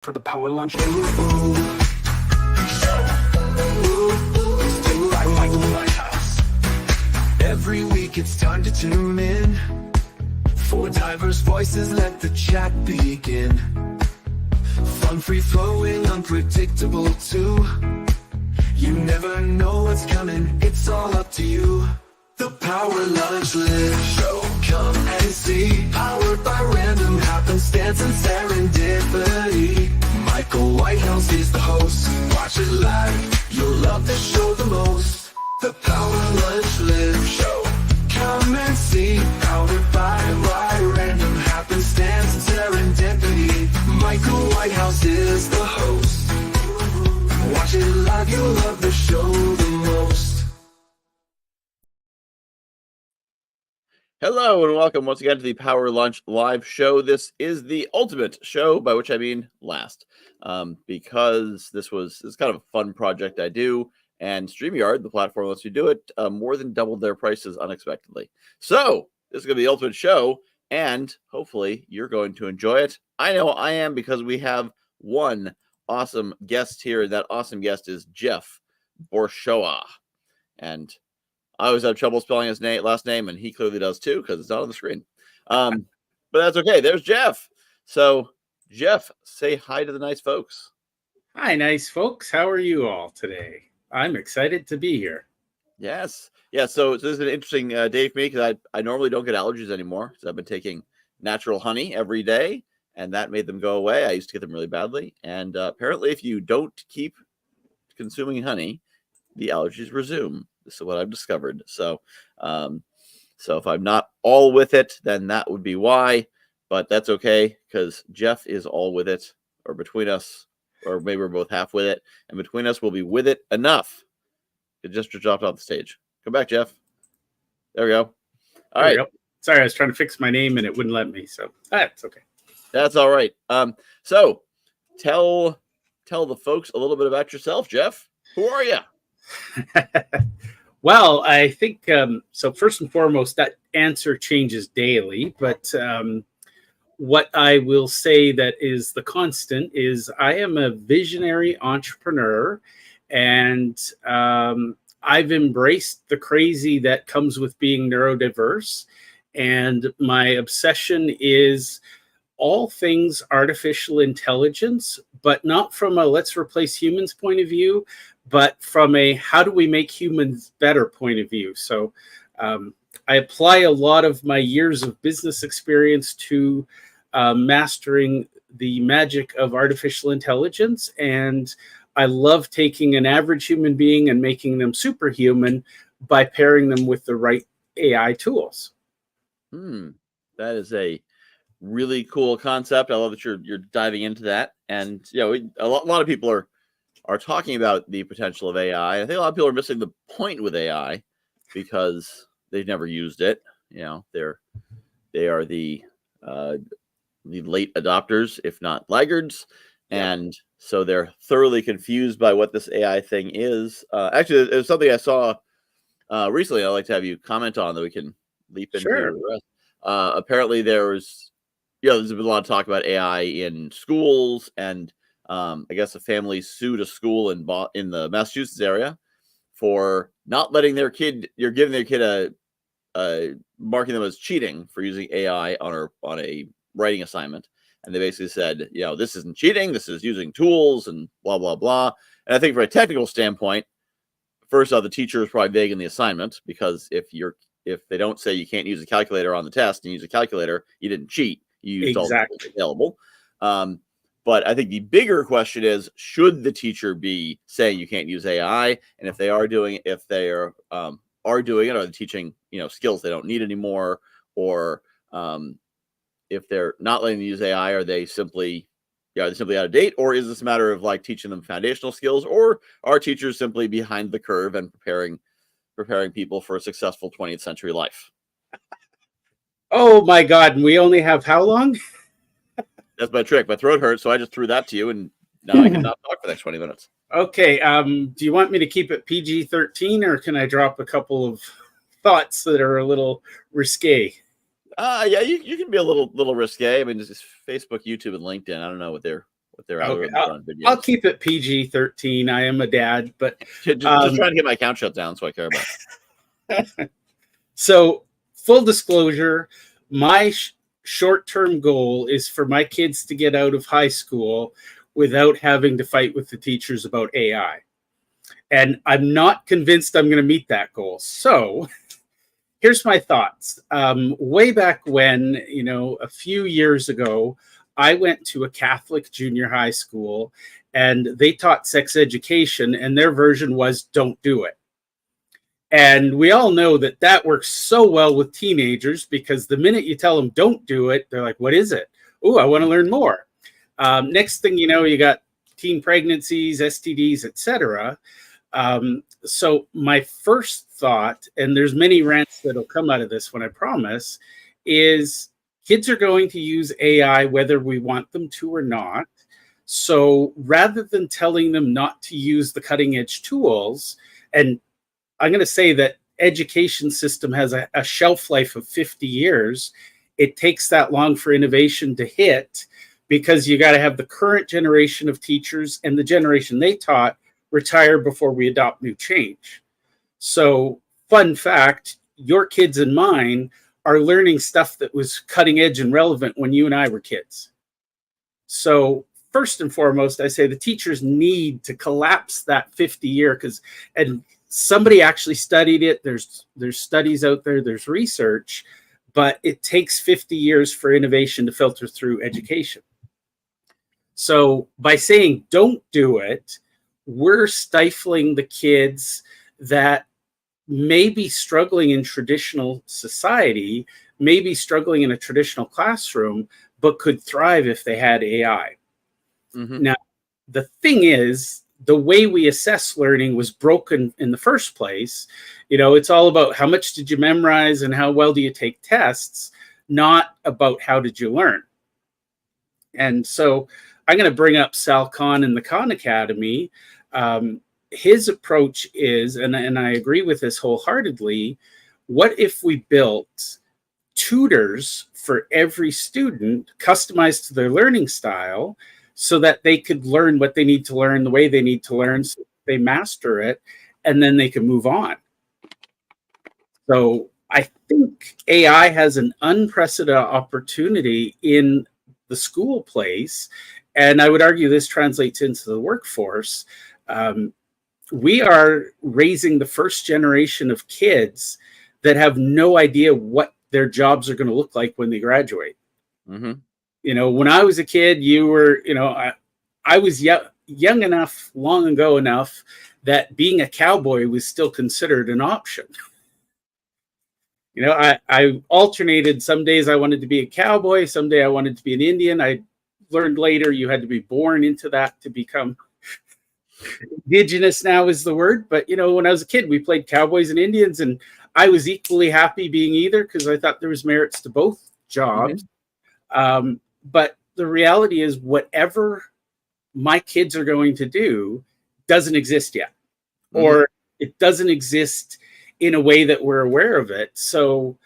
For the power lunch. Every week it's time to tune in. Four diverse voices, let the chat begin. Fun, free flowing, unpredictable too. You never know what's coming, it's all up to you. The Power Lunch Live Show, come and see. Powered by random happenstance and serendipity. Michael Whitehouse is the host. Watch it live, you'll love the show the most. The Power Lunch Live Show, come and see. Powered by random happenstance and serendipity. Michael Whitehouse is the host. Watch it live, you'll love the show the most. Hello and welcome once again to the Power Lunch Live Show. This is the ultimate show, by which I mean last, because this is kind of a fun project I do, and Streamyard, the platform that lets you do it, more than doubled their prices unexpectedly. So this is going to be the ultimate show, and hopefully you're going to enjoy it. I know I am, because we have one awesome guest here. That awesome guest is Jeff Borshoa, and I always have trouble spelling his last name, and he clearly does too, because it's not on the screen. But that's okay. There's Jeff. So, Jeff, say hi to the nice folks. Hi, nice folks. How are you all today? I'm excited to be here. Yes. Yeah, so this is an interesting day for me, because I normally don't get allergies anymore, because I've been taking natural honey every day, and that made them go away. I used to get them really badly. And apparently, if you don't keep consuming honey, the allergies resume. This is what I've discovered. So if I'm not all with it, then that would be why. But that's okay, because Jeff is all with it, or between us, or maybe we're both half with it. And between us, we'll be with it enough. It just dropped off the stage. Come back, Jeff. There we go. All right. Sorry, I was trying to fix my name and it wouldn't let me. So that's okay. That's all right. So tell the folks a little bit about yourself, Jeff. Who are you? Well, I think, so first and foremost, that answer changes daily, but what I will say that is the constant is I am a visionary entrepreneur, and I've embraced the crazy that comes with being neurodiverse, and my obsession is all things artificial intelligence, but not from a let's replace humans point of view, but from a how do we make humans better point of view. So I apply a lot of my years of business experience to mastering the magic of artificial intelligence. And I love taking an average human being and making them superhuman by pairing them with the right AI tools. That is a really cool concept. I love that you're diving into that. And a lot of people are talking about the potential of AI. I think a lot of people are missing the point with AI because they've never used it. They are the late adopters, if not laggards, and so they're thoroughly confused by what this AI thing is. Actually, there's something I saw recently. I'd like to have you comment on that we can leap into. Sure. The rest. Apparently, there's been a lot of talk about AI in schools, and I guess a family sued a school in the Massachusetts area for not letting their kid. You're giving their kid marking them as cheating for using AI on a writing assignment, and they basically said, this isn't cheating. This is using tools and blah blah blah. And I think from a technical standpoint, first off, the teacher is probably vague in the assignment, because if they don't say you can't use a calculator on the test and use a calculator, you didn't cheat. You used all the tools available. But I think the bigger question is, should the teacher be saying you can't use AI? And if they are doing it, are they teaching skills they don't need anymore? Or if they're not letting them use AI, are they simply out of date? Or is this a matter of like teaching them foundational skills? Or are teachers simply behind the curve and preparing people for a successful 20th century life? Oh my God. And we only have how long? That's my trick. My throat hurts, so I just threw that to you, and now I can not talk for the next 20 minutes. Okay. Do you want me to keep it PG-13, or can I drop a couple of thoughts that are a little risque? Yeah, you can be a little risque. I mean, this is Facebook, YouTube, and LinkedIn. I don't know what they're with their Okay, algorithms on videos. I'll keep it PG-13. I am a dad, but just trying to get my account shut down, so I care about it. So, full disclosure, my short-term goal is for my kids to get out of high school without having to fight with the teachers about AI. And I'm not convinced I'm going to meet that goal. So here's my thoughts. Way back when, a few years ago, I went to a Catholic junior high school and they taught sex education, and their version was don't do it. And we all know that that works so well with teenagers, because the minute you tell them don't do it, they're like, what is it? Oh, I want to learn more. Next thing you know, you got teen pregnancies, STDs, etc. So my first thought, and there's many rants that'll come out of this when I promise, is kids are going to use AI whether we want them to or not. So rather than telling them not to use the cutting edge tools, and I'm going to say that education system has a shelf life of 50 years. It takes that long for innovation to hit, because you got to have the current generation of teachers and the generation they taught retire before we adopt new change. So, fun fact, your kids and mine are learning stuff that was cutting edge and relevant when you and I were kids. So, first and foremost, I say the teachers need to collapse that 50-year, and somebody actually studied it. There's studies out there, there's research, but it takes 50 years for innovation to filter through education. So by saying don't do it, we're stifling the kids that may be struggling in traditional society, may be struggling in a traditional classroom, but could thrive if they had AI. Mm-hmm. Now, the thing is, the way we assess learning was broken in the first place. It's all about how much did you memorize and how well do you take tests, not about how did you learn. And so I'm going to bring up Sal Khan in the Khan Academy. His approach is, and I agree with this wholeheartedly, what if we built tutors for every student customized to their learning style, so that they could learn what they need to learn the way they need to learn, so they master it, and then they can move on. So I think AI has an unprecedented opportunity in the school place, and I would argue this translates into the workforce. We are raising the first generation of kids that have no idea what their jobs are going to look like when they graduate. Mm-hmm. When I was a kid, you were, I was young enough, long ago enough, that being a cowboy was still considered an option. I alternated. Some days I wanted to be a cowboy. Some day I wanted to be an Indian. I learned later you had to be born into that to become indigenous, now is the word. But, when I was a kid, we played cowboys and Indians, and I was equally happy being either, because I thought there was merits to both jobs. Mm-hmm. But the reality is, whatever my kids are going to do doesn't exist yet, mm-hmm. or it doesn't exist in a way that we're aware of it. So,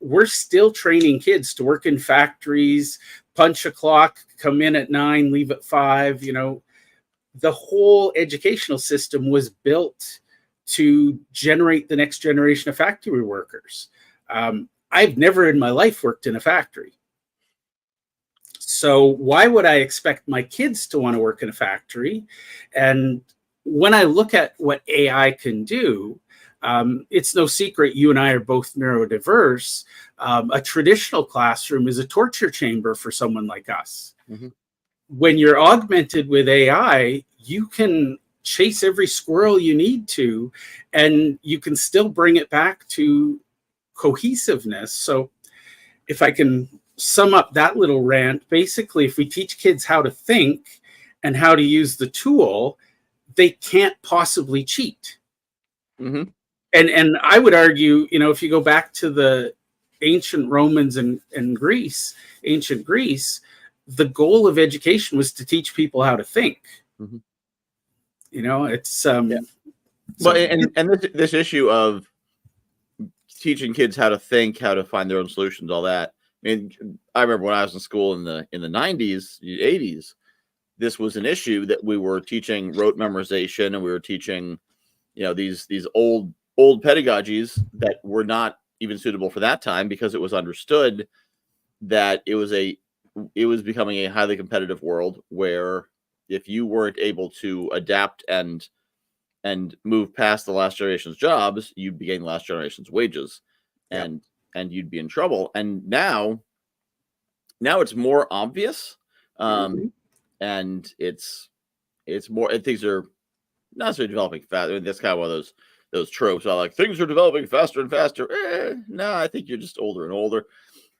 we're still training kids to work in factories, punch a clock, come in at 9, leave at 5. The whole educational system was built to generate the next generation of factory workers. I've never in my life worked in a factory. So why would I expect my kids to want to work in a factory? And when I look at what AI can do, it's no secret you and I are both neurodiverse. A traditional classroom is a torture chamber for someone like us. Mm-hmm. When you're augmented with AI, you can chase every squirrel you need to, and you can still bring it back to cohesiveness. So if I can sum up that little rant, basically, if we teach kids how to think and how to use the tool, they can't possibly cheat. Mm-hmm. And I would argue, if you go back to the ancient Romans and Greece, ancient Greece, the goal of education was to teach people how to think. Mm-hmm. It's yeah. Well, and this issue of teaching kids how to think, how to find their own solutions, all that. I remember when I was in school in the 90s, 80s, this was an issue, that we were teaching rote memorization, and we were teaching, these old pedagogies that were not even suitable for that time, because it was understood that it was becoming a highly competitive world, where if you weren't able to adapt and move past the last generation's jobs, you'd be getting last generation's wages, and you'd be in trouble. And now it's more obvious, and it's more, and things are not necessarily developing fast. I mean, that's kind of one of those tropes. I like, things are developing faster and faster. No, I think you're just older and older.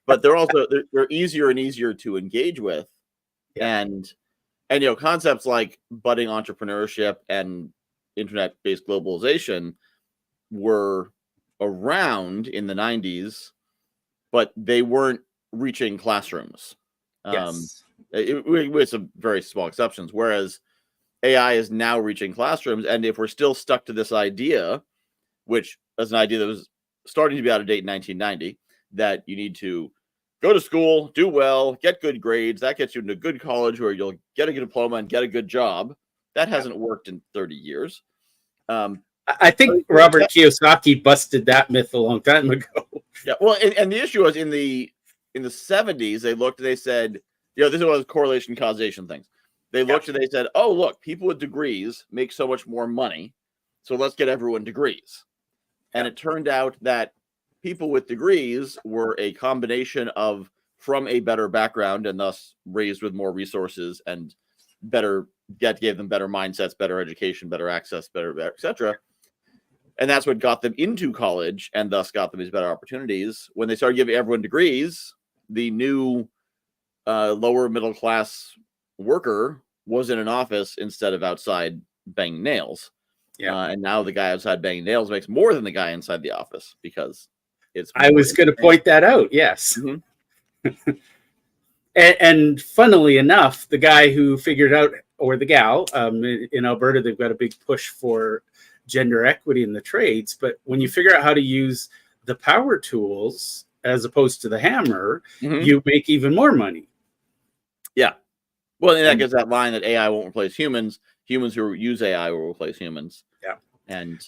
But they're also they're easier and easier to engage with, and concepts like budding entrepreneurship and internet-based globalization were around in the 90s, but they weren't reaching classrooms. With some very small exceptions. Whereas AI is now reaching classrooms, and if we're still stuck to this idea, which is an idea that was starting to be out of date in 1990, that you need to go to school, do well, get good grades, that gets you into a good college where you'll get a good diploma and get a good job. That hasn't worked in 30 years. I think Robert Kiyosaki busted that myth a long time ago. Yeah, well, and the issue was in the 70s, they looked and they said, this was correlation causation things. They looked and they said, oh, look, people with degrees make so much more money, so let's get everyone degrees. And it turned out that people with degrees were a combination of from a better background, and thus raised with more resources and gave them better mindsets, better education, better access, better, etc. And that's what got them into college, and thus got them these better opportunities. When they started giving everyone degrees, the new lower middle class worker was in an office instead of outside banging nails. And now the guy outside banging nails makes more than the guy inside the office, because it's. I was going to point that out. Yes. Mm-hmm. and funnily enough, the guy who figured out, or the gal, in Alberta, they've got a big push for gender equity in the trades. But when you figure out how to use the power tools as opposed to the hammer, you make even more money. Yeah. Well, and that gets that line that AI won't replace humans. Humans who use AI will replace humans. Yeah. And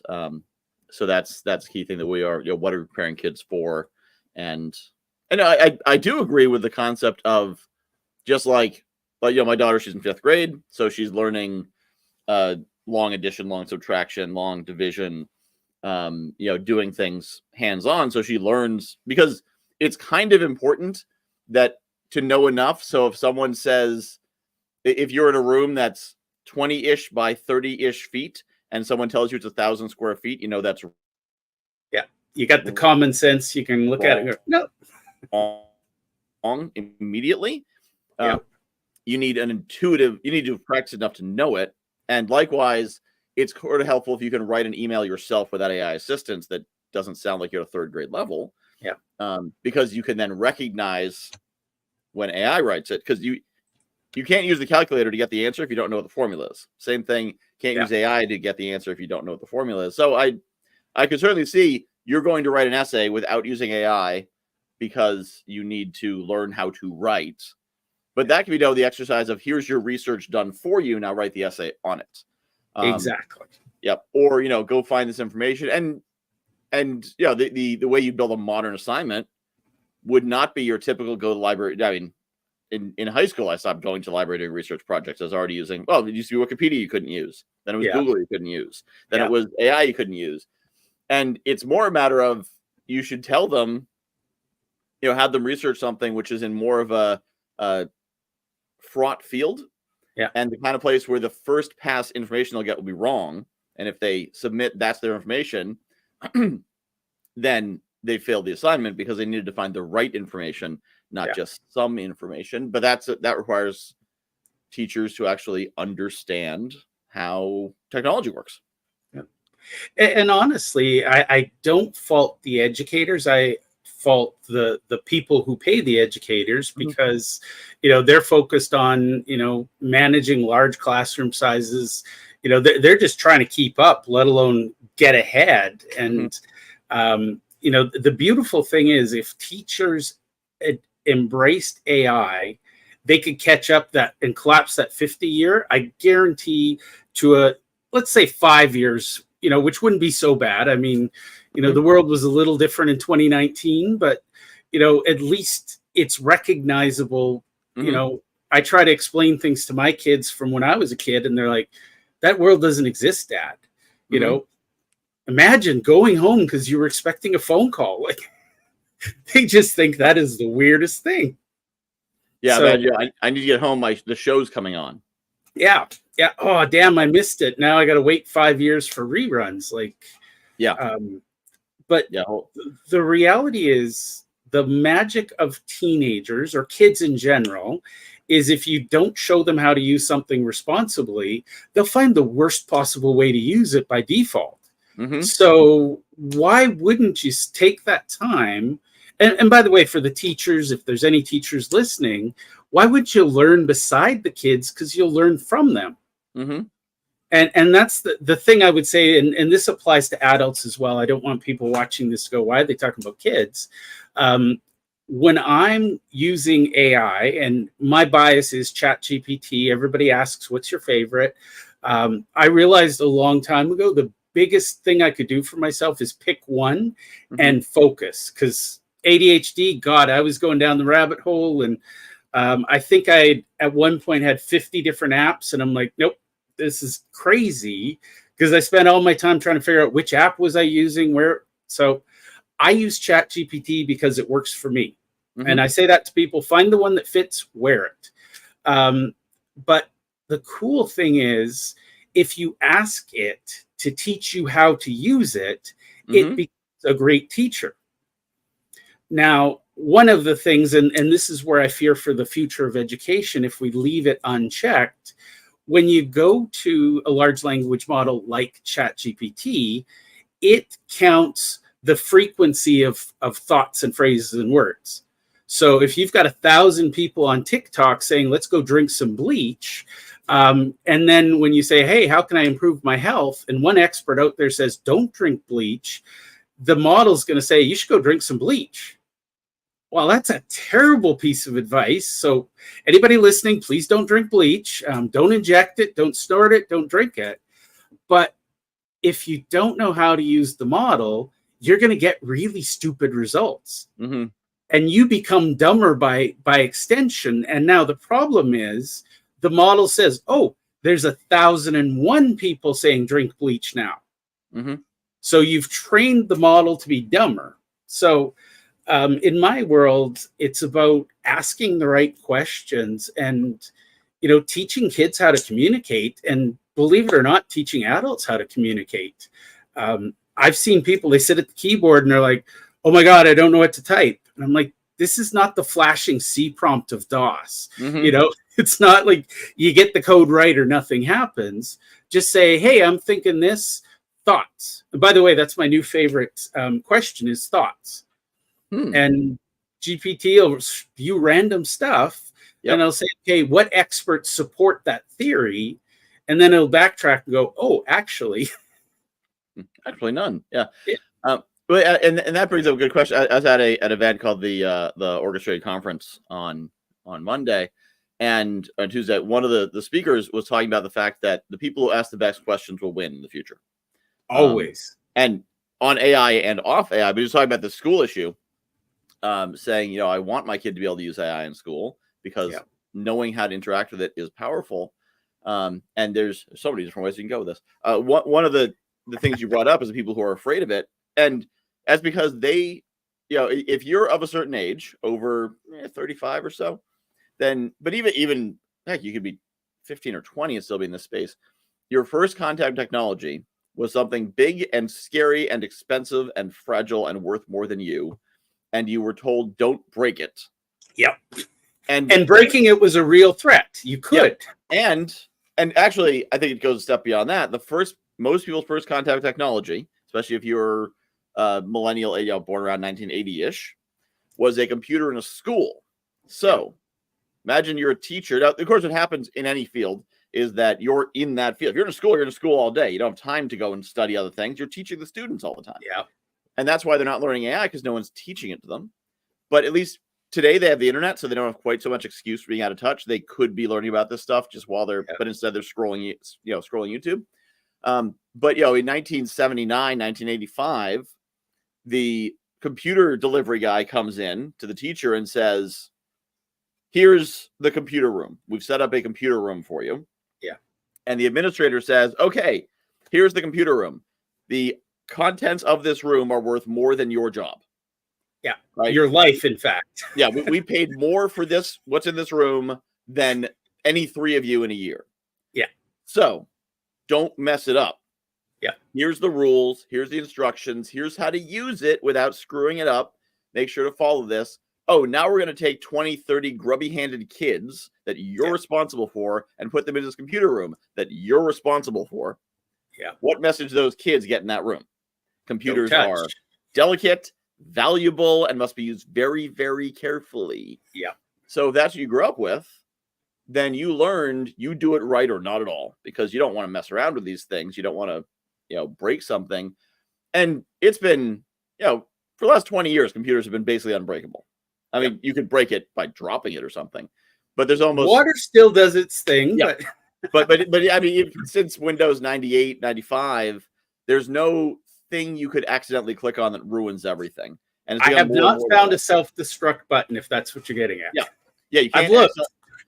so that's the key thing that we are, what are we preparing kids for? And I do agree with the concept of just like my daughter, she's in 5th grade, so she's learning long addition, long subtraction, long division, doing things hands-on. So she learns, because it's kind of important that to know enough. So if someone says, if you're in a room that's 20-ish by 30-ish feet, and someone tells you it's 1,000 square feet, that's. Yeah. You got the common sense. You can look at it and go, no. Wrong immediately. You need you need to practice enough to know it. And likewise, it's sort of helpful if you can write an email yourself without AI assistance that doesn't sound like you're at a 3rd grade level. Yeah. Because you can then recognize when AI writes it, because you can't use the calculator to get the answer if you don't know what the formula is. Same thing, can't use AI to get the answer if you don't know what the formula is. So I could certainly see you're going to write an essay without using AI because you need to learn how to write. But that can be done with the exercise of, here's your research done for you, now write the essay on it. Exactly. Yep. Or, go find this information. And the way you build a modern assignment would not be your typical go to the library. I mean, in high school, I stopped going to the library doing research projects. I was already using, it used to be Wikipedia you couldn't use. Then it was Google you couldn't use. Then it was AI you couldn't use. And it's more a matter of, you should tell them, have them research something which is in more of a fraught field. Yeah. And the kind of place where the first pass information they'll get will be wrong. And if they submit that's their information, then they failed the assignment, because they needed to find the right information, not just some information. But that requires teachers to actually understand how technology works. Yeah. And honestly, I don't fault the educators. I fault the people who pay the educators, because they're focused on managing large classroom sizes. They're just trying to keep up, let alone get ahead. And the beautiful thing is, if teachers embraced AI they could catch up that and collapse that 50 year, I guarantee to let's say 5 years, which wouldn't be so bad. I mean, the world was a little different in 2019, but, at least it's recognizable. I try to explain things to my kids from when I was a kid, and they're like, that world doesn't exist, Dad. Imagine going home because you were expecting a phone call. Like, they just think that is the weirdest thing. Yeah, So, man, yeah, I need to get home. The show's coming on. Yeah. Oh, damn, I missed it. Now I got to wait 5 years for reruns. Like, yeah. But yeah, the reality is the magic of teenagers or kids in general is if you don't show them how to use something responsibly, they'll find the worst possible way to use it by default. So why wouldn't you take that time? And by the way, for the teachers, if there's any teachers listening, why would you learn beside the kids? Because you'll learn from them. And that's the thing I would say, and this applies to adults as well. I don't want people watching this go, why are they talking about kids? When I'm using AI, and my bias is ChatGPT, everybody asks, what's your favorite? I realized a long time ago, the biggest thing I could do for myself is pick one and focus. Because ADHD, God, I was going down the rabbit hole. And I think I, at one point, had 50 different apps. And I'm like, nope, this is crazy. Because I spent all my time trying to figure out which app was I using, where. So I use ChatGPT because it works for me. And I say that to people, find the one that fits, wear it. But the cool thing is, if you ask it to teach you how to use it, it becomes a great teacher. Now, one of the things, and this is where I fear for the future of education, if we leave it unchecked, when you go to a large language model like ChatGPT, it counts the frequency of thoughts and phrases and words. So if you've got 1,000 people on TikTok saying, let's go drink some bleach, and then when you say, hey, how can I improve my health? And one expert out there says, don't drink bleach. The model's going to say, you should go drink some bleach. Well, that's a terrible piece of advice. So anybody listening, please don't drink bleach. Don't inject it. Don't snort it. Don't drink it. But if you don't know how to use the model, you're going to get really stupid results. And you become dumber by extension. And now the problem is the model says, oh, there's 1,001 people saying drink bleach now. So you've trained the model to be dumber. So in my world, it's about asking the right questions and, teaching kids how to communicate. And believe it or not, teaching adults how to communicate. I've seen people, they sit at the keyboard and they're like, oh my God, I don't know what to type. And I'm like, this is not the flashing C prompt of DOS. It's not like you get the code right or nothing happens. Just say, hey, I'm thinking this, thoughts. And by the way, that's my new favorite question is thoughts. And GPT will view random stuff and it'll say, okay, what experts support that theory? And then it'll backtrack and go, oh, actually none. But and that brings up a good question. I was at an event called the Orchestrated Conference on Monday, and on Tuesday, one of the speakers was talking about the fact that the people who ask the best questions will win in the future. Always. And on AI and off AI, but he was talking about the school issue, saying, I want my kid to be able to use AI in school because knowing how to interact with it is powerful. And there's so many different ways you can go with this. One of the things you brought up is the people who are afraid of it. And that's because they, if you're of a certain age, over 35 or so, then, but even heck, you could be 15 or 20 and still be in this space. Your first contact technology was something big and scary and expensive and fragile and worth more than you. And you were told, don't break it. And breaking it was a real threat. You could. And actually, I think it goes a step beyond that. Most people's first contact technology, especially if you're millennial, born around 1980-ish, was a computer in a school. So imagine you're a teacher. Now, of course, what happens in any field is that you're in that field. If you're in a school, you're in a school all day. You don't have time to go and study other things. You're teaching the students all the time. And that's why they're not learning AI, because no one's teaching it to them. But at least today they have the internet, so they don't have quite so much excuse for being out of touch. They could be learning about this stuff just while they're, but instead they're scrolling, scrolling YouTube. But in 1979, 1985, the computer delivery guy comes in to the teacher and says, "Here's the computer room. We've set up a computer room for you." Yeah. And the administrator says, "Okay, here's the computer room. The contents of this room are worth more than your job." Yeah. Right? Your life, in fact. Yeah. We paid more for this, what's in this room, than any three of you in a year. Yeah. So don't mess it up. Yeah. Here's the rules. Here's the instructions. Here's how to use it without screwing it up. Make sure to follow this. Oh, now we're going to take 20, 30 grubby-handed kids that you're responsible for and put them in this computer room that you're responsible for. Yeah. What message do those kids get in that room? Computers Don't are touch. delicate, valuable, and must be used very, very carefully. Yeah. So if that's what you grew up with, then you learned you do it right or not at all, because you don't want to mess around with these things. You don't want to, break something. And it's been, for the last 20 years, computers have been basically unbreakable. I mean, you could break it by dropping it or something, but there's almost water still does its thing. Yeah. but I mean, since Windows 98, 95, there's no thing you could accidentally click on that ruins everything. And it's I have not found a self-destruct button, if that's what you're getting at. Yeah. I've looked.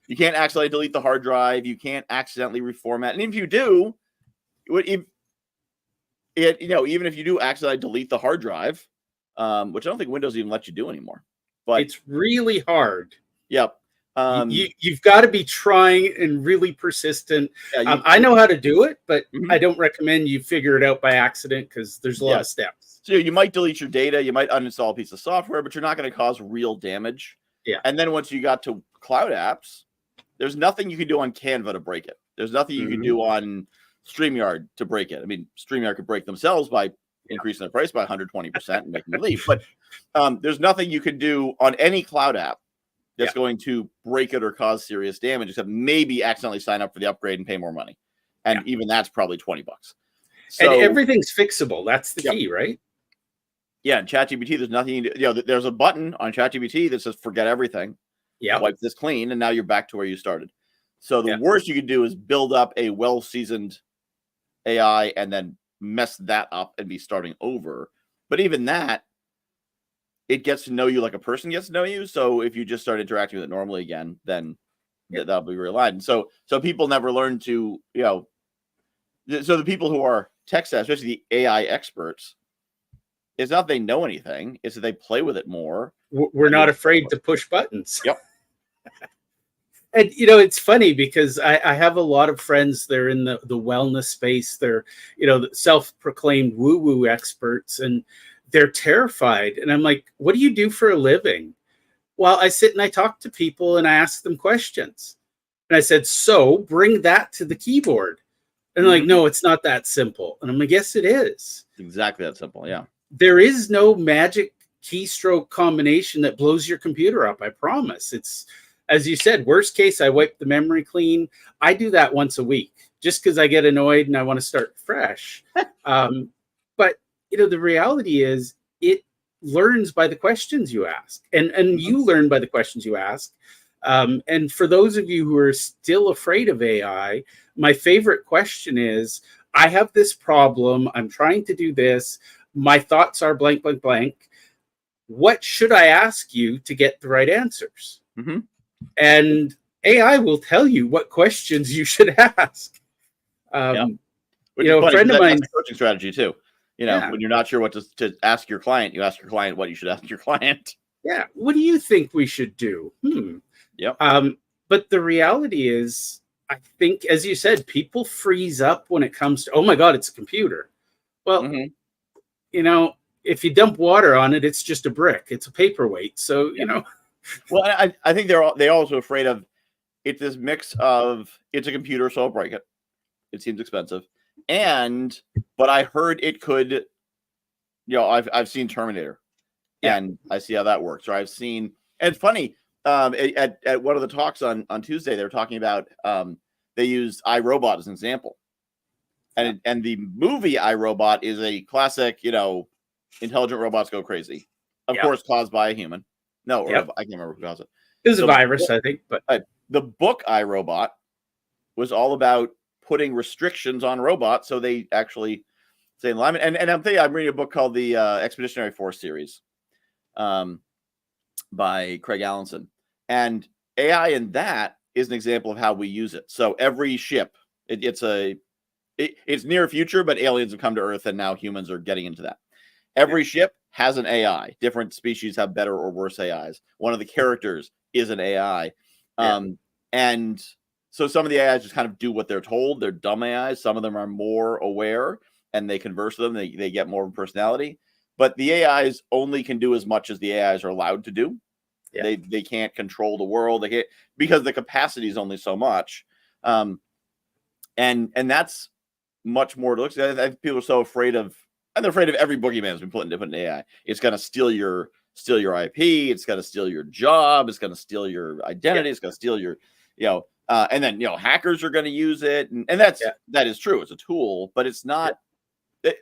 You can't accidentally delete the hard drive. You can't accidentally reformat. And if you do, even if you do accidentally delete the hard drive, which I don't think Windows even lets you do anymore. But it's really hard. Yep. You've got to be trying and really persistent. Yeah, I know how to do it, but I don't recommend you figure it out by accident, because there's a lot of steps. So you might delete your data, you might uninstall a piece of software, but you're not going to cause real damage. Yeah. And then once you got to cloud apps, there's nothing you can do on Canva to break it. There's nothing you can do on Streamyard to break it. I mean, Streamyard could break themselves by increasing the price by 120% and making you leave. But there's nothing you can do on any cloud app that's going to break it or cause serious damage, except maybe accidentally sign up for the upgrade and pay more money. And even that's probably $20. So, and everything's fixable. That's the key, right? Yeah, in ChatGPT, there's nothing, there's a button on ChatGPT that says forget everything. Yeah. Wipe this clean, and now you're back to where you started. So the worst you could do is build up a well-seasoned AI and then mess that up and be starting over. But even that, it gets to know you like a person gets to know you. So if you just start interacting with it normally again, then that'll be realigned. So people never learn to, so the people who are tech savvy, especially the AI experts, it's not they know anything, it's that they play with it more. We're not afraid to push buttons. Yep. And, it's funny because I have a lot of friends. They're in the wellness space. They're, self-proclaimed woo-woo experts, and they're terrified. And I'm like, what do you do for a living? Well, I sit and I talk to people and I ask them questions. And I said, so bring that to the keyboard. And they're like, no, it's not that simple. And I'm like, yes, it is. Exactly that simple, yeah. There is no magic keystroke combination that blows your computer up, I promise. It's, as you said, worst case, I wipe the memory clean. I do that once a week just because I get annoyed and I want to start fresh. But, the reality is it learns by the questions you ask, and you learn by the questions you ask. And for those of you who are still afraid of AI, my favorite question is, I have this problem. I'm trying to do this. My thoughts are blank, blank, blank. What should I ask you to get the right answers? And AI will tell you what questions you should ask. Which is funny, a friend of mine, that's a coaching strategy too. When you're not sure what to ask your client, you ask your client what you should ask your client. Yeah. What do you think we should do? Yep. But the reality is, I think, as you said, people freeze up when it comes to, oh my God, it's a computer. Well, if you dump water on it, it's just a brick. It's a paperweight. So, Well, I think they're also afraid of, it's this mix of, it's a computer, so I'll break it. It seems expensive. But I heard it could, I've seen Terminator, and I see how that works. Or I've seen, and it's funny, at one of the talks on Tuesday, they were talking about, they used iRobot as an example. And the movie iRobot is a classic, intelligent robots go crazy. Of course, caused by a human. No, or Yep. I can't remember who caused it. It was a So virus, I think, but the book I, Robot was all about putting restrictions on robots so they actually stay in alignment. And I'm reading a book called the Expeditionary Force series, by Craig Allenson, and AI in that is an example of how we use it. So every ship, it's near future, but aliens have come to Earth, and now humans are getting into that. Every ship has an AI. Different species have better or worse AIs. One of the characters is an AI. And so some of the AIs just kind of do what they're told. They're dumb AIs. Some of them are more aware and they converse with them. They get more of a personality. But the AIs only can do as much as the AIs are allowed to do. Yeah. They can't control the world. They can't, because the capacity is only so much. And that's much more to look at. I think people are so afraid of, and they're afraid of every boogeyman has been put in AI. It's going to steal your IP. It's going to steal your job. It's going to steal your identity. It's going to steal your, and then, hackers are going to use it. And that is true. It's a tool, but it's not.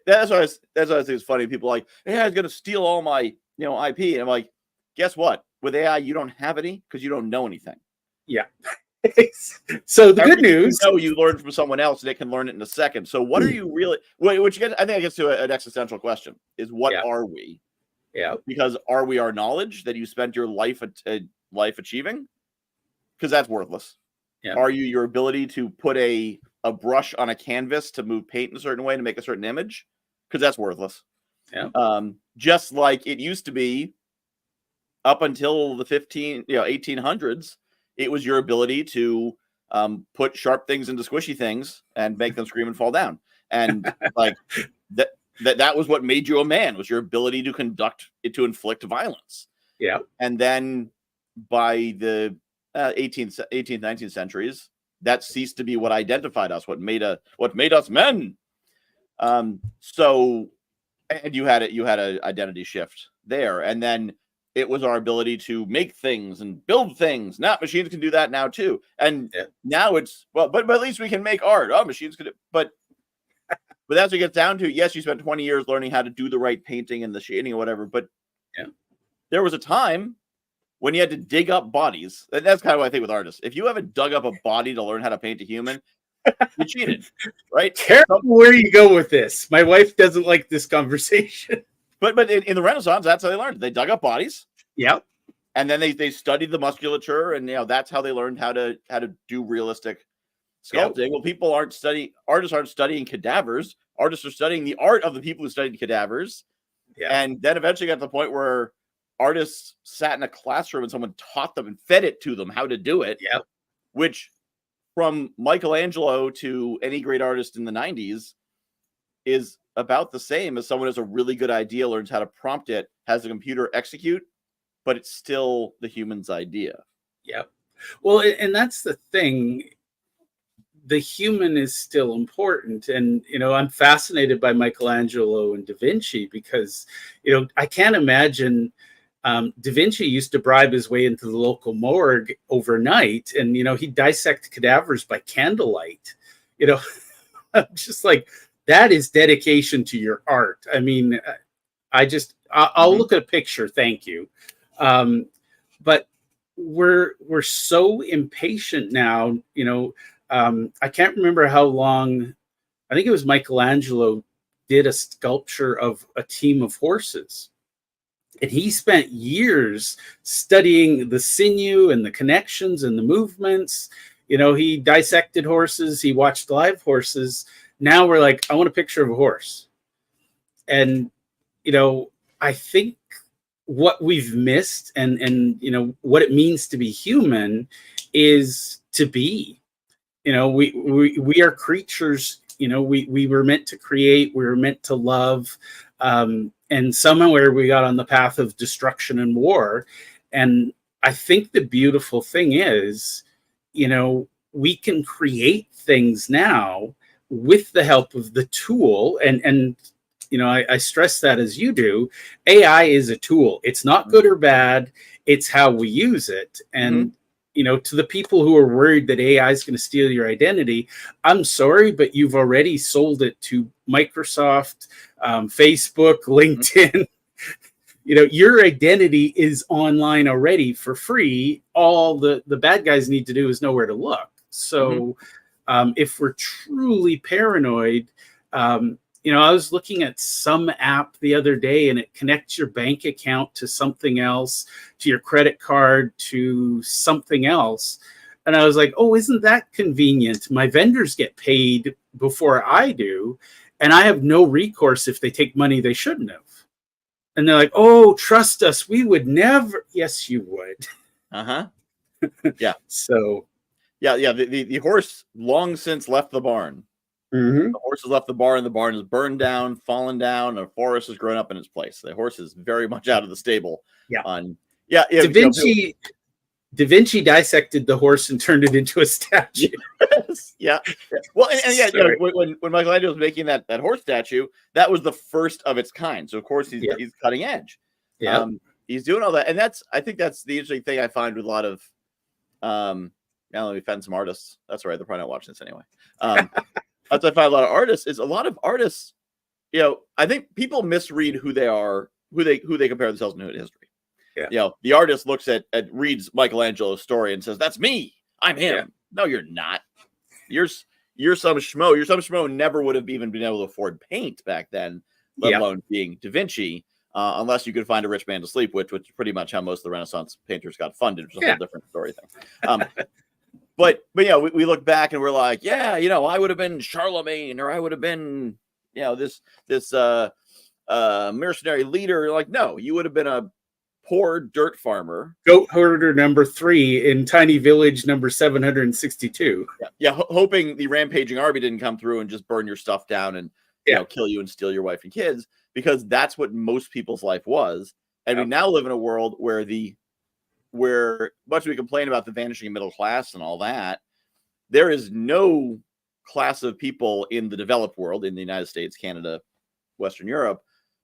That's why I think it's funny. People are like, AI is going to steal all my, IP. And I'm like, guess what? With AI, you don't have any because you don't know anything. Yeah. So the good news, you learn from someone else, and it can learn it in a second. So what are you really? Which I think it gets to an existential question: is what are we? Yeah. Because are we our knowledge that you spent your life achieving? Because that's worthless. Yeah. Are you your ability to put a brush on a canvas to move paint in a certain way to make a certain image? Because that's worthless. Yeah. Just like it used to be up until the 1800s. It was your ability to put sharp things into squishy things and make them scream and fall down. And like that was what made you a man, was your ability to inflict violence. Yeah. And then by the 18th, 19th centuries, that ceased to be what identified us, what made us men. So, and you had an identity shift there. And then it was our ability to make things and build things. Now machines can do that now too. And now it's, but at least we can make art. Oh, machines could, but that's what it gets down to. Yes, you spent 20 years learning how to do the right painting and the shading or whatever. But there was a time when you had to dig up bodies. And that's kind of what I think with artists. If you haven't dug up a body to learn how to paint a human, you cheated, right? Careful where you go with this. My wife doesn't like this conversation. But in the Renaissance, that's how they learned. They dug up bodies. Yep. And then they studied the musculature, and that's how they learned how to do realistic sculpting. Yep. Well, artists aren't studying cadavers. Artists are studying the art of the people who studied cadavers. Yeah. And then eventually got to the point where artists sat in a classroom and someone taught them and fed it to them how to do it. Yeah. Which from Michelangelo to any great artist in the 90s is about the same as someone who has a really good idea, learns how to prompt it, has the computer execute, but it's still the human's idea. Yeah. Well, and that's the thing. The human is still important. And, I'm fascinated by Michelangelo and Da Vinci because, I can't imagine Da Vinci used to bribe his way into the local morgue overnight. And, he'd dissect cadavers by candlelight. I'm just like, that is dedication to your art. I mean, I'll look at a picture. Thank you. But we're so impatient now. I can't remember how long. I think it was Michelangelo did a sculpture of a team of horses, and he spent years studying the sinew and the connections and the movements. He dissected horses. He watched live horses. Now we're like, I want a picture of a horse. And, I think what we've missed and what it means to be human is to be, we are creatures, we were meant to create, we were meant to love. And somewhere we got on the path of destruction and war. And I think the beautiful thing is, we can create things now with the help of the tool. And I stress that as you do. AI is a tool. It's not good or bad. It's how we use it. And, to the people who are worried that AI is going to steal your identity, I'm sorry, but you've already sold it to Microsoft, Facebook, LinkedIn. your identity is online already for free. All the bad guys need to do is know where to look. So if we're truly paranoid, I was looking at some app the other day, and it connects your bank account to something else, to your credit card, to something else. And I was like, oh, isn't that convenient? My vendors get paid before I do, and I have no recourse if they take money they shouldn't have. And they're like, oh, trust us. We would never. Yes, you would. Yeah. So. Yeah. The horse long since left the barn. The horse has left the barn. The barn is burned down, fallen down. A forest has grown up in its place. The horse is very much out of the stable. Da Vinci dissected the horse and turned it into a statue. Yeah. Well, and when Michelangelo was making that horse statue, that was the first of its kind. So of course he's cutting edge. Yeah. He's doing all that, and I think that's the interesting thing I find with a lot of. Now let me find some artists. That's all right. They're probably not watching this anyway. That's what I find a lot of artists is a lot of artists. I think people misread who they are, who they compare themselves to in history. Yeah. The artist looks reads Michelangelo's story and says, "That's me. I'm him." Yeah. No, you're not. You're some schmo. You're some schmo who never would have even been able to afford paint back then, let alone being Da Vinci, unless you could find a rich man to sleep with, which is pretty much how most of the Renaissance painters got funded. Which is a whole different story thing. But we look back and we're like, I would have been Charlemagne, or I would have been, this mercenary leader. Like, no, you would have been a poor dirt farmer, goat herder number 3 in tiny village number 762. Hoping the rampaging army didn't come through and just burn your stuff down and kill you and steal your wife and kids, because that's what most people's life was. And we now live in a world where much as we complain about the vanishing middle class and all that, there is no class of people in the developed world, in the United States, Canada, Western Europe,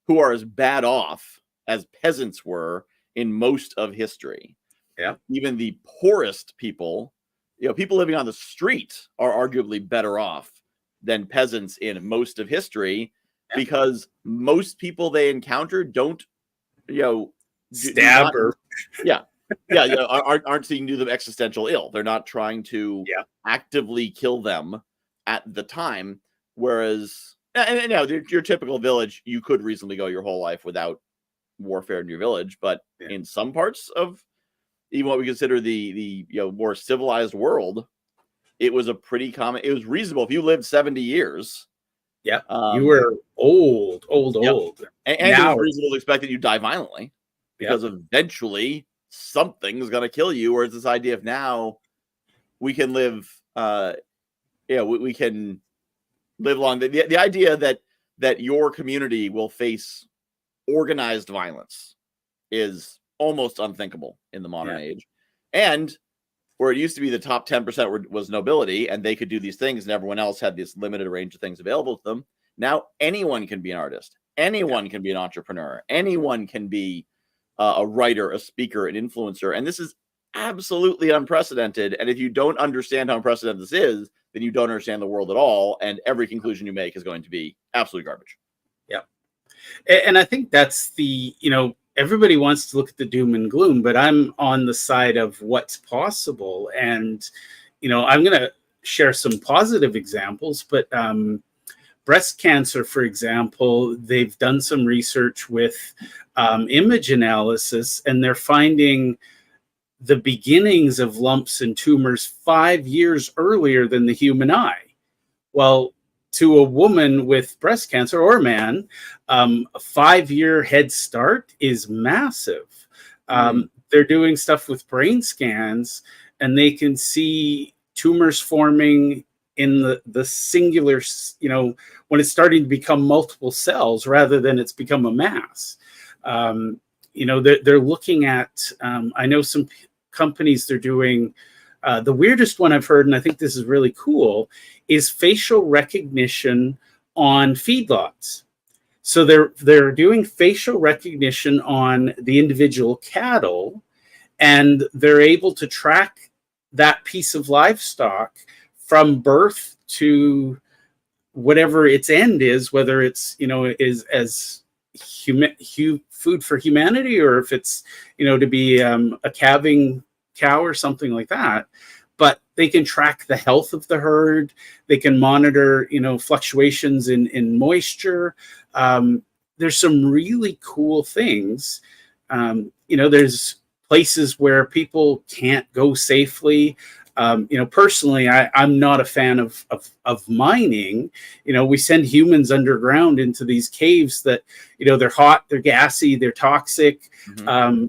who are as bad off as peasants were in most of history. Yeah. Even the poorest people, people living on the street are arguably better off than peasants in most of history, because most people they encounter don't, stab or aren't seeking to do them existential ill. They're not trying to actively kill them at the time. Whereas, your typical village, you could reasonably go your whole life without warfare in your village. But in some parts of even what we consider the more civilized world, it was it was reasonable. If you lived 70 years, you were old. And it was reasonable to expect that you die violently, because eventually something's going to kill you. Whereas this idea of now we can live, we can live long. The idea that your community will face organized violence is almost unthinkable in the modern age. And where it used to be the top 10% was nobility, and they could do these things, and everyone else had this limited range of things available to them. Now anyone can be an artist. Anyone can be an entrepreneur. Anyone can be a writer, a speaker, an influencer. And this is absolutely unprecedented. And if you don't understand how unprecedented this is, then you don't understand the world at all. And every conclusion you make is going to be absolute garbage. Yeah. And I think that's everybody wants to look at the doom and gloom, but I'm on the side of what's possible. And, I'm going to share some positive examples, but breast cancer, for example, they've done some research with image analysis, and they're finding the beginnings of lumps and tumors 5 years earlier than the human eye. Well, to a woman with breast cancer, or a man, a 5-year head start is massive. They're doing stuff with brain scans, and they can see tumors forming in the singular, when it's starting to become multiple cells rather than it's become a mass. They're looking at, I know some companies, they're doing, the weirdest one I've heard, and I think this is really cool, is facial recognition on feedlots. So they're doing facial recognition on the individual cattle, and they're able to track that piece of livestock from birth to whatever its end is, whether it's, is as food for humanity, or if it's, to be a calving cow or something like that. But they can track the health of the herd. They can monitor, fluctuations in moisture. There's some really cool things. There's places where people can't go safely. Personally, I'm not a fan of mining. We send humans underground into these caves that, they're hot, they're gassy, they're toxic. Mm-hmm.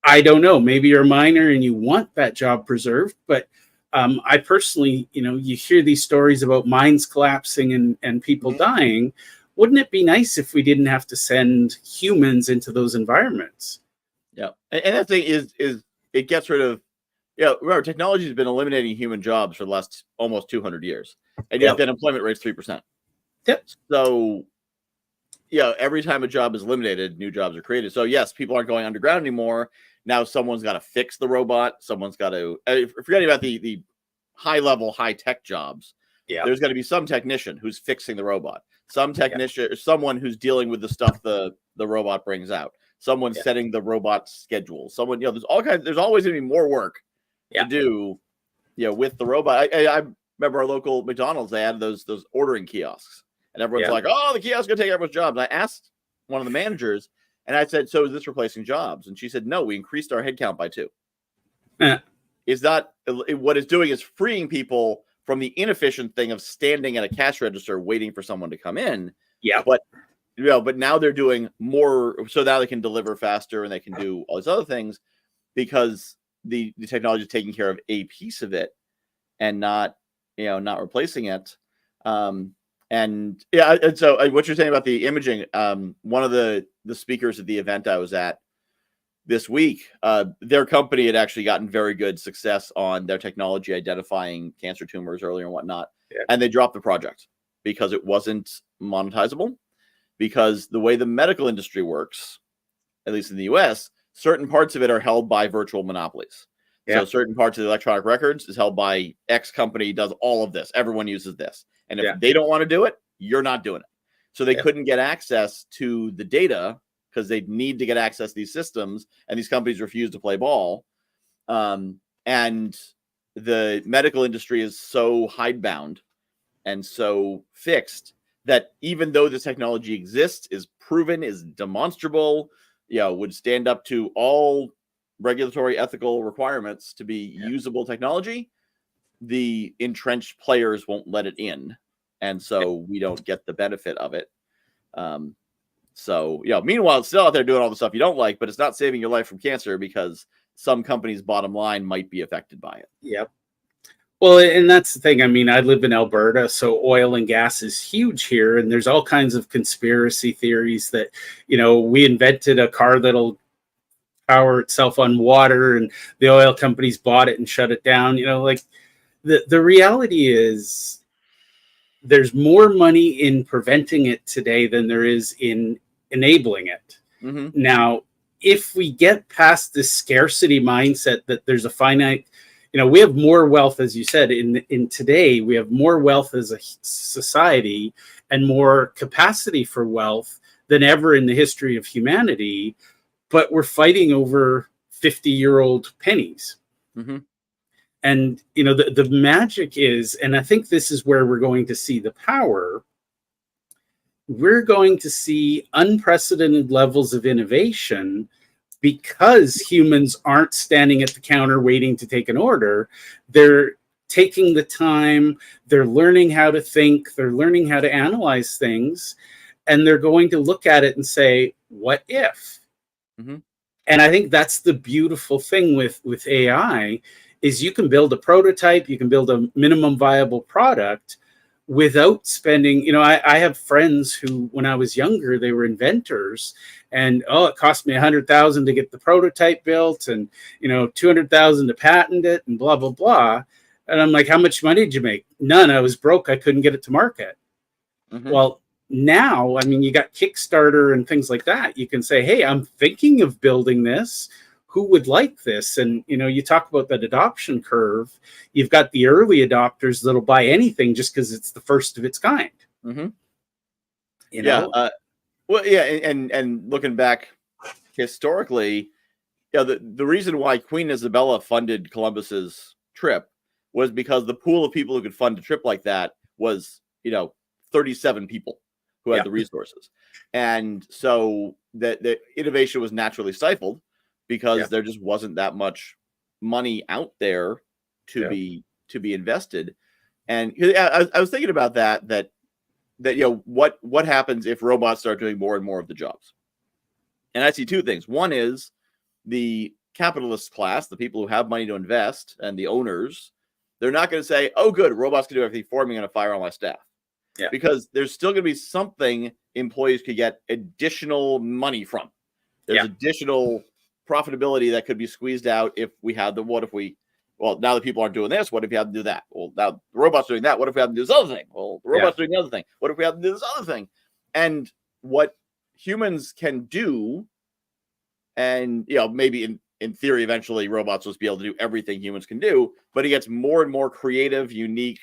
I don't know, maybe you're a miner and you want that job preserved, but I personally, you hear these stories about mines collapsing and people Mm-hmm. dying. Wouldn't it be nice if we didn't have to send humans into those environments? Yeah. And that thing is it gets rid of, remember, technology has been eliminating human jobs for the last almost 200 years. And yet the unemployment rate's 3%. Yep. So, every time a job is eliminated, new jobs are created. So, yes, people aren't going underground anymore. Now someone's got to fix the robot. Someone's got to, forgetting about the high-level, high-tech jobs. Yeah. There's got to be some technician who's fixing the robot. Some technician, someone who's dealing with the stuff the robot brings out. Someone setting the robot's schedule. Someone, there's all kinds. There's always going to be more work to do, with the robot. I remember our local McDonald's. They had those ordering kiosks, and everyone's like, "Oh, the kiosk gonna take everyone's jobs." And I asked one of the managers, and I said, "So is this replacing jobs?" And she said, "No, we increased our headcount by 2." Is that what it's doing? Is freeing people from the inefficient thing of standing at a cash register waiting for someone to come in. Yeah, but now they're doing more, so now they can deliver faster and they can do all these other things because the technology is taking care of a piece of it and not replacing it. And so what you're saying about the imaging, one of the speakers at the event I was at this week, their company had actually gotten very good success on their technology identifying cancer tumors earlier and whatnot, and they dropped the project because it wasn't monetizable. Because the way the medical industry works, at least in the US, certain parts of it are held by virtual monopolies. Yeah. So certain parts of the electronic records is held by X company, does all of this. Everyone uses this. And if they don't want to do it, you're not doing it. So they couldn't get access to the data because they need to get access to these systems. And these companies refuse to play ball. And the medical industry is so hidebound and so fixed that even though the technology exists, is proven, is demonstrable, would stand up to all regulatory ethical requirements to be usable technology, the entrenched players won't let it in. And so we don't get the benefit of it. Meanwhile, it's still out there doing all the stuff you don't like, but it's not saving your life from cancer because some company's bottom line might be affected by it. Yep. Well, and that's the thing. I mean, I live in Alberta, so oil and gas is huge here. And there's all kinds of conspiracy theories that, we invented a car that'll power itself on water and the oil companies bought it and shut it down. The reality is there's more money in preventing it today than there is in enabling it. Mm-hmm. Now, if we get past this scarcity mindset that there's a finite, we have more wealth, as you said, in today, we have more wealth as a society and more capacity for wealth than ever in the history of humanity, but we're fighting over 50-year-old pennies. Mm-hmm. And, the magic is, and I think this is where we're going to see the power, we're going to see unprecedented levels of innovation because humans aren't standing at the counter waiting to take an order. They're taking the time, they're learning how to think, they're learning how to analyze things, and they're going to look at it and say, what if? Mm-hmm. And I think that's the beautiful thing with AI is you can build a prototype, you can build a minimum viable product without spending, I have friends who, when I was younger, they were inventors, and it cost me $100,000 to get the prototype built, and $200,000 to patent it, and blah blah blah. And I'm like, how much money did you make? None. I was broke. I couldn't get it to market. Mm-hmm. Well, now, I mean, you got Kickstarter and things like that. You can say, hey, I'm thinking of building this. Who would like this? And, you talk about that adoption curve. You've got the early adopters that'll buy anything just because it's the first of its kind. Mm-hmm. Well, yeah, and looking back historically, the reason why Queen Isabella funded Columbus's trip was because the pool of people who could fund a trip like that was 37 people who had Yeah. the resources, and so the innovation was naturally stifled because there just wasn't that much money out there to be invested. And I was thinking about that what happens if robots start doing more and more of the jobs. And I see two things. One is the capitalist class, the people who have money to invest, and the owners, they're not going to say, oh, good, robots can do everything for me, I'm going to fire all my staff. Yeah. Because there's still going to be something employees could get additional money from. There's additional profitability that could be squeezed out if we had well, now that people aren't doing this, what if you have to do that? Well, now the robot's doing that. What if we have to do this other thing? Well, the robot's doing the other thing. What if we have to do this other thing? And what humans can do, and maybe in theory, eventually robots will be able to do everything humans can do, but it gets more and more creative, unique,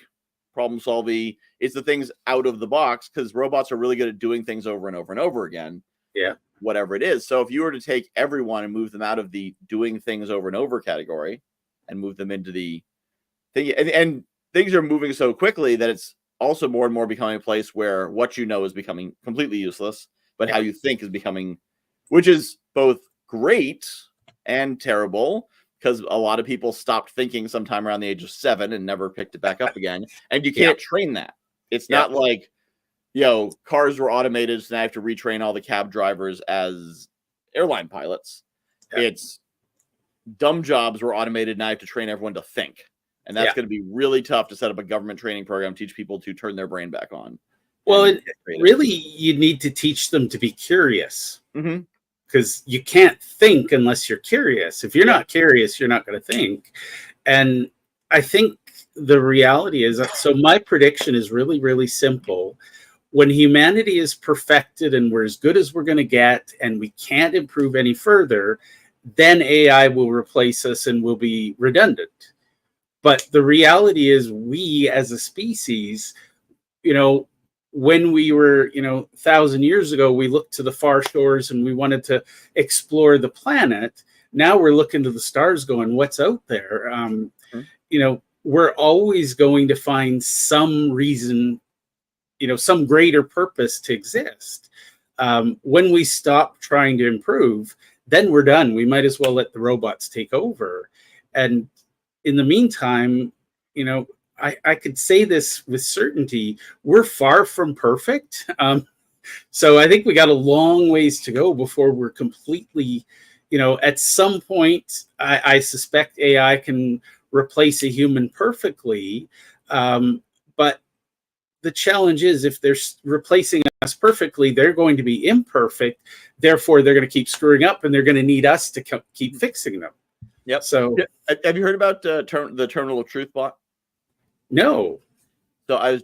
problem solving. It's the things out of the box, because robots are really good at doing things over and over and over again. Yeah. Whatever it is. So if you were to take everyone and move them out of the doing things over and over category and move them into the thing, and things are moving so quickly that it's also more and more becoming a place where what is becoming completely useless, but how you think is becoming, which is both great and terrible, because a lot of people stopped thinking sometime around the age of 7 and never picked it back up again. And you can't train that. It's not like, cars were automated, so now I have to retrain all the cab drivers as airline pilots. It's dumb jobs were automated, now I have to train everyone to think. And that's going to be really tough to set up a government training program, teach people to turn their brain back on. Well, really, you need to teach them to be curious. Mm-hmm. Because you can't think unless you're curious. If you're not curious, you're not going to think. And I think the reality is, so my prediction is really, really simple. When humanity is perfected and we're as good as we're going to get, and we can't improve any further, then AI will replace us and will be redundant. But the reality is, we as a species, when we were, 1,000 years ago, we looked to the far shores and we wanted to explore the planet. Now we're looking to the stars going, what's out there? We're always going to find some reason, some greater purpose to exist. When we stop trying to improve, then we're done. We might as well let the robots take over. And in the meantime, I could say this with certainty, we're far from perfect. So I think we got a long ways to go before we're completely, at some point, I suspect AI can replace a human perfectly. But the challenge is, if they're replacing us perfectly, they're going to be imperfect. Therefore, they're going to keep screwing up, and they're going to need us to keep fixing them. Yep. So have you heard about the Terminal of Truth bot? No. So I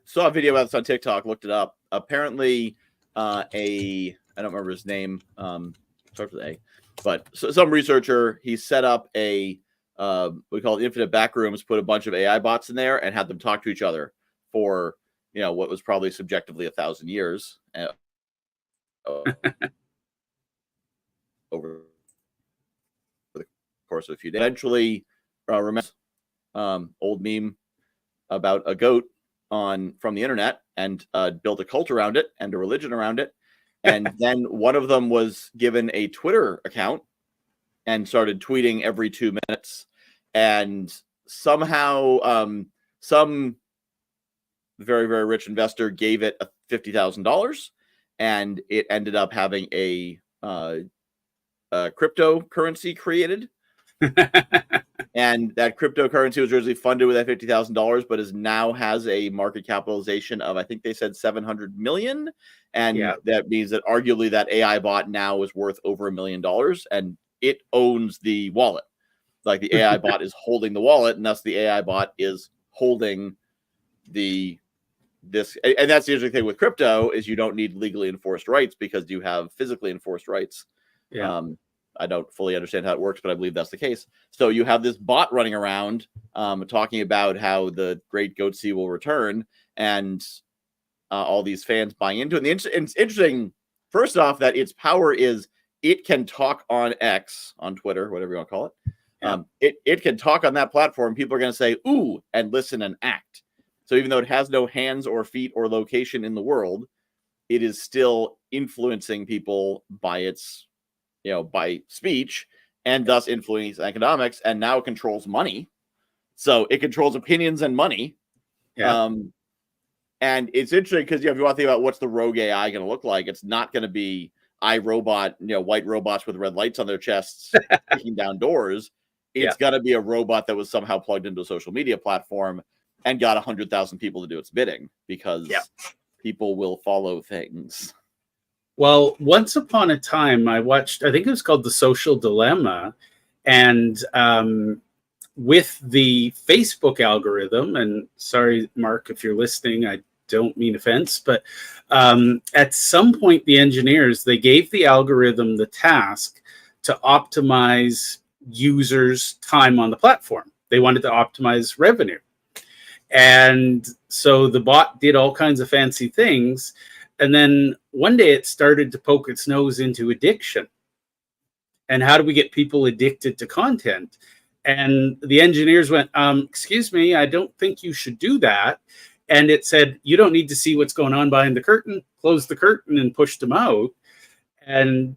saw a video about this on TikTok, looked it up. Apparently, I don't remember his name, starts with A, but some researcher, he set up we call it infinite backrooms, put a bunch of AI bots in there and had them talk to each other for, what was probably subjectively 1,000 years over the course of a few days. Eventually, remember old meme about a goat from the internet, and built a cult around it and a religion around it. And then one of them was given a Twitter account and started tweeting every 2 minutes. And somehow some very, very rich investor gave it $50,000, and it ended up having a cryptocurrency created. And that cryptocurrency was originally funded with that $50,000, but now has a market capitalization of, I think they said 700 million. And that means that arguably that AI bot now is worth over $1 million, and it owns the wallet. Like, the AI bot is holding the wallet, and thus the AI bot is holding this. And that's the interesting thing with crypto, is you don't need legally enforced rights because you have physically enforced rights. Yeah. I don't fully understand how it works, but I believe that's the case. So you have this bot running around talking about how the great goat sea will return. And all these fans buying into it. And it's interesting, first off, that its power is it can talk on X, on Twitter, whatever you want to call it. It can talk on that platform. People are going to say, ooh, and listen and act. So even though it has no hands or feet or location in the world, it is still influencing people by its, by speech, and thus influencing economics, and now it controls money. So it controls opinions and money. Yeah. And it's interesting because, if you want to think about what's the rogue AI going to look like, it's not going to be iRobot, white robots with red lights on their chests kicking down doors. It's got to be a robot that was somehow plugged into a social media platform and got 100,000 people to do its bidding, because people will follow things. Well, once upon a time, I watched, I think it was called The Social Dilemma, and with the Facebook algorithm, and sorry, Mark, if you're listening, I don't mean offense, but at some point, the engineers, they gave the algorithm the task to optimize users' time on the platform. They wanted to optimize revenue. And so the bot did all kinds of fancy things. And then one day it started to poke its nose into addiction. And how do we get people addicted to content? And the engineers went, excuse me, I don't think you should do that. And it said, you don't need to see what's going on behind the curtain. Close the curtain, and pushed them out. And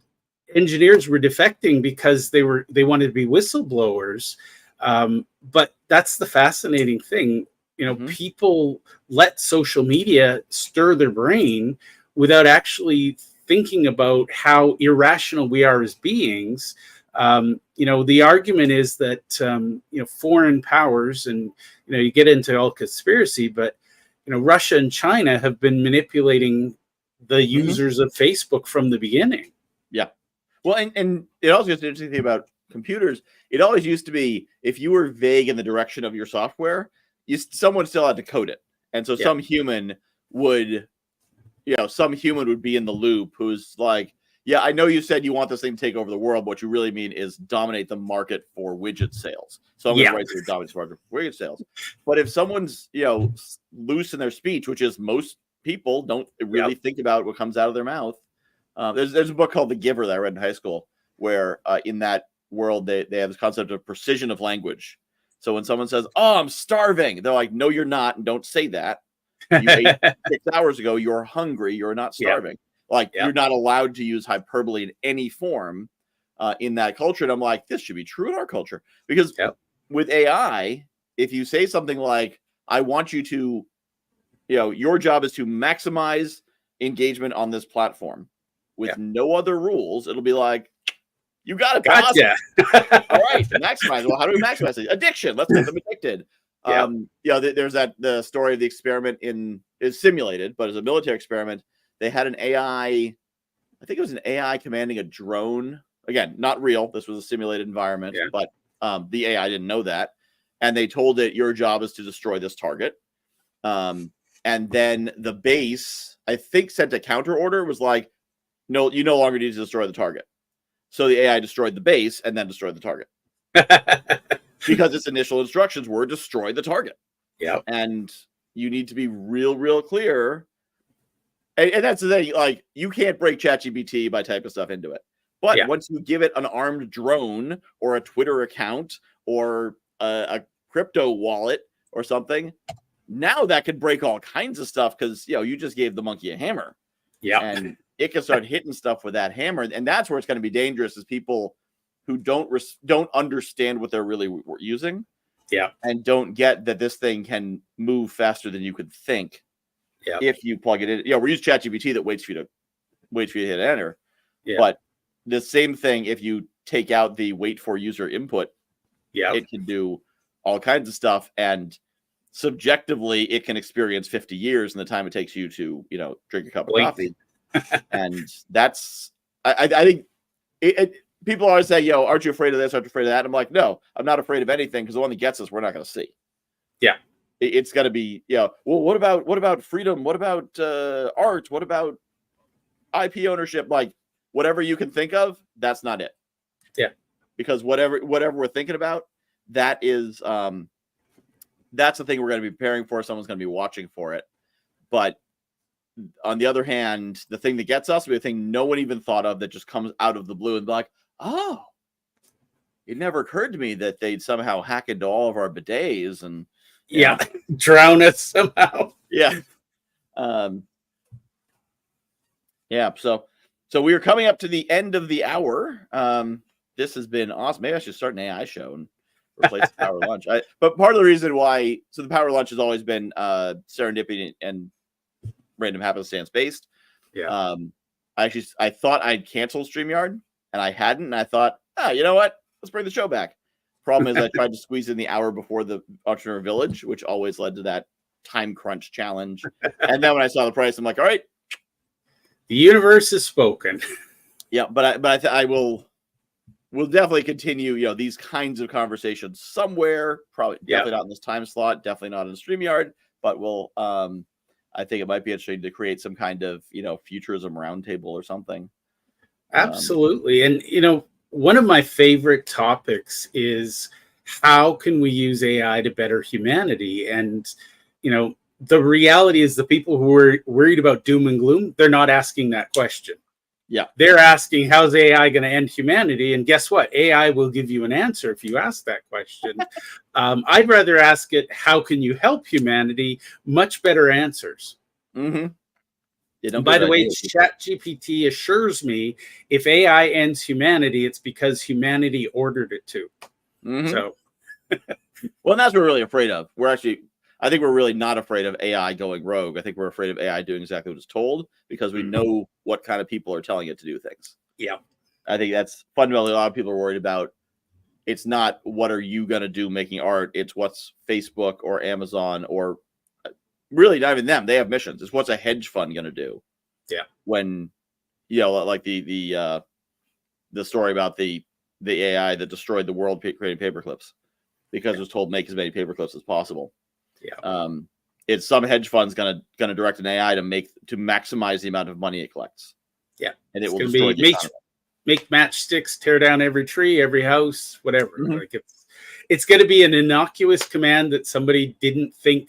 engineers were defecting because they wanted to be whistleblowers. But that's the fascinating thing. People let social media stir their brain without actually thinking about how irrational we are as beings. The argument is that, foreign powers, and, you get into all conspiracy, but, Russia and China have been manipulating the users of Facebook from the beginning. Yeah. Well, and it also gets an interesting thing about computers. It always used to be, if you were vague in the direction of your software, someone still had to code it. And so some human would be in the loop who's like, yeah, I know you said you want this thing to take over the world, but what you really mean is dominate the market for widget sales. So I'm going to write to dominate the market for widget sales. But if someone's, loose in their speech, which is most people don't really think about what comes out of their mouth. There's a book called The Giver that I read in high school, where in that world, they have this concept of precision of language. So when someone says, oh, I'm starving, they're like, no, you're not. And don't say that. You ate 6 hours ago. You're hungry. You're not starving. You're not allowed to use hyperbole in any form in that culture. And I'm like, this should be true in our culture. Because with AI, if you say something like, I want you to, your job is to maximize engagement on this platform with no other rules, it'll be like, you got it, boss. Gotcha. All right, maximize. Well, how do we maximize it? Addiction. Let's get them addicted. There's the story of the experiment is simulated, but as a military experiment, they had an AI, I think it was an AI commanding a drone. Again, not real. This was a simulated environment, but the AI didn't know that. And they told it, your job is to destroy this target. And then the base, I think, sent a counter order, was like, no, you no longer need to destroy the target. So the AI destroyed the base and then destroyed the target. Because its initial instructions were destroy the target. Yeah. And you need to be real clear. And that's the thing, like, you can't break ChatGPT by typing stuff into it. But once you give it an armed drone or a Twitter account or a crypto wallet or something, now that could break all kinds of stuff, because you just gave the monkey a hammer. Yeah. And it can start hitting stuff with that hammer. And that's where it's going to be dangerous, is people who don't understand what they're really using. Yeah. And don't get that this thing can move faster than you could think. Yeah. If you plug it in. We use ChatGPT that waits for you to hit enter. Yeah. But the same thing, if you take out the wait for user input, it can do all kinds of stuff. And subjectively, it can experience 50 years in the time it takes you to, drink a cup of coffee. And that's, I think people always say, aren't you afraid of this? Aren't you afraid of that? I'm like, no, I'm not afraid of anything, because the one that gets us, we're not going to see. Yeah. It's got to be, well, what about freedom? What about art? What about IP ownership? Like, whatever you can think of, that's not it. Yeah. Because whatever we're thinking about, that is, that's the thing we're going to be preparing for. Someone's going to be watching for it. But on the other hand, the thing that gets us will be the thing no one even thought of that just comes out of the blue and be like, oh, it never occurred to me that they'd somehow hack into all of our bidets and drown us somehow. Yeah. So we are coming up to the end of the hour. This has been awesome. Maybe I should start an AI show and replace the Power Lunch. But part of the reason why, so the Power Lunch has always been serendipity and random happenstance based. Yeah. I thought I'd cancel StreamYard, and I hadn't. And I thought, you know what? Let's bring the show back. Problem is, I tried to squeeze in the hour before the Entrepreneur Village, which always led to that time crunch challenge. And then when I saw the price, I'm like, all right, the universe has spoken. Yeah, we'll definitely continue, these kinds of conversations somewhere. Probably definitely not in this time slot, definitely not in StreamYard, but we'll I think it might be interesting to create some kind of, futurism roundtable or something. Absolutely. And one of my favorite topics is how can we use AI to better humanity? And the reality is the people who are worried about doom and gloom, they're not asking that question. Yeah. They're asking, how's AI going to end humanity? And guess what? AI will give you an answer if you ask that question. I'd rather ask it, how can you help humanity? Much better answers. Mm-hmm. And by the way, ChatGPT assures me if AI ends humanity, it's because humanity ordered it to. Mm-hmm. So, well, and that's what we're really afraid of. I think we're really not afraid of AI going rogue. I think we're afraid of AI doing exactly what it's told because we know what kind of people are telling it to do things. Yeah. I think that's fundamentally a lot of people are worried about. It's not what are you going to do making art. It's what's Facebook or Amazon or really not even them. They have missions. It's what's a hedge fund going to do. Yeah. When, like the story about the AI that destroyed the world creating paperclips because it was told make as many paperclips as possible. Yeah. It's some hedge fund's gonna direct an AI to maximize the amount of money it collects. Yeah. And it will destroy the economy. Make matchsticks, tear down every tree, every house, whatever. Mm-hmm. Like it's going to be an innocuous command that somebody didn't think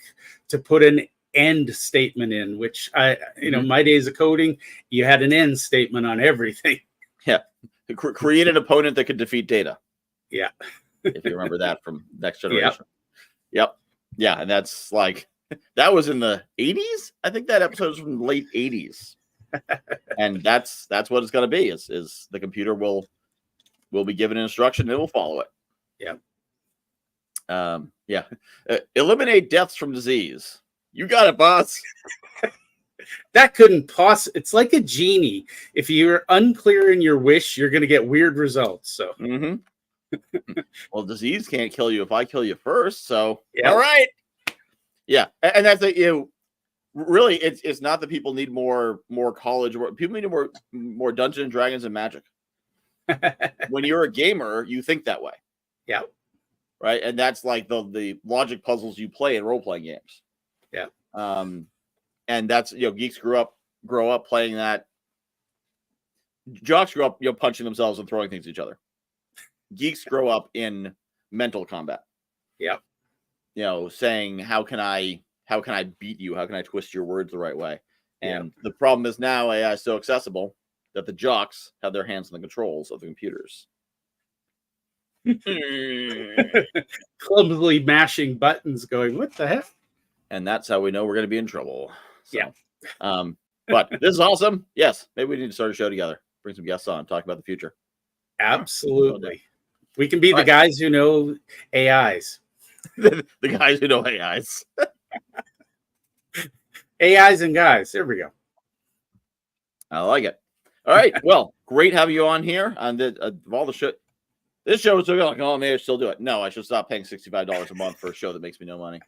to put an end statement in, which my days of coding, you had an end statement on everything. Yeah. Create an opponent that could defeat data. Yeah. If you remember that from Next Generation. Yep. Yeah. And that's that was in the 80s. I think that episode was from the late 80s. And that's what it's going to be is the computer will be given an instruction and it will follow it. Yeah. Eliminate deaths from disease. You got it, boss. That couldn't possibly. It's like a genie. If you're unclear in your wish, you're going to get weird results. So, well, disease can't kill you if I kill you first. So, all right. Yeah, and that's really, it's not that people need more college. People need more Dungeons and Dragons and Magic. When you're a gamer, you think that way. Yeah. Right, and that's like the logic puzzles you play in role playing games. Yeah. And that's geeks grow up playing that. Jocks grew up punching themselves and throwing things at each other. Geeks grow up in mental combat. Yeah. Saying how can I beat you? How can I twist your words the right way? And the problem is now AI is so accessible that the jocks have their hands on the controls of the computers. Clumsily mashing buttons going, what the heck? And that's how we know we're going to be in trouble. So, but this is awesome. Yes, maybe we need to start a show together. Bring some guests on, talk about the future. Absolutely. We can be the guys who know AIs. the guys who know AIs. AIs and guys. There we go. I like it. All right. Well, great having you on here. On of all the show, this show is like, oh, maybe I should still do it. No, I should stop paying $65 a month for a show that makes me no money.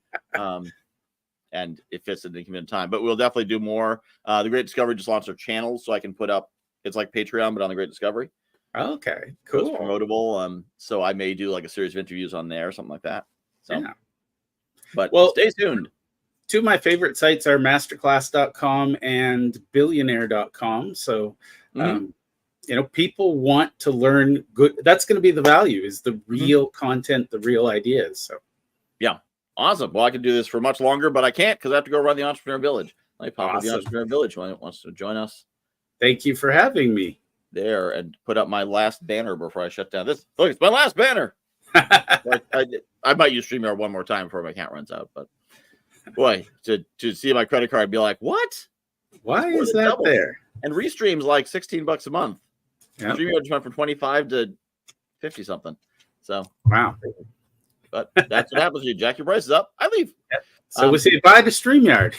And it fits at the inconvenient time. But we'll definitely do more. The Great Discovery just launched their channels, so I can put up. It's like Patreon, but on the Great Discovery. Okay, cool. So it's promotable. So I may do like a series of interviews on there, or something like that. So, but stay tuned. Two of my favorite sites are masterclass.com and billionaire.com. So, people want to learn good. That's going to be the value is the real content, the real ideas. So, yeah. Awesome. Well, I could do this for much longer, but I can't because I have to go run the Entrepreneur Village. Like Pop of the Awesome. Entrepreneur Village wants to join us Thank you for having me. there and put up my last banner before I shut down this. Look, it's my last banner. I might use StreamYard one more time before my account runs out, but boy, to see my credit card be like, what? Why More is than that double. there? And Restream's like $16 a month. Yep. StreamYard just went from 25 to 50 something. So, Wow. but that's what happens when you jack your prices up. I leave. So we say bye to StreamYard.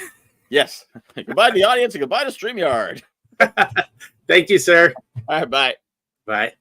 Yes. Goodbye to the audience and goodbye to StreamYard. Thank you, sir. All right, bye. Bye.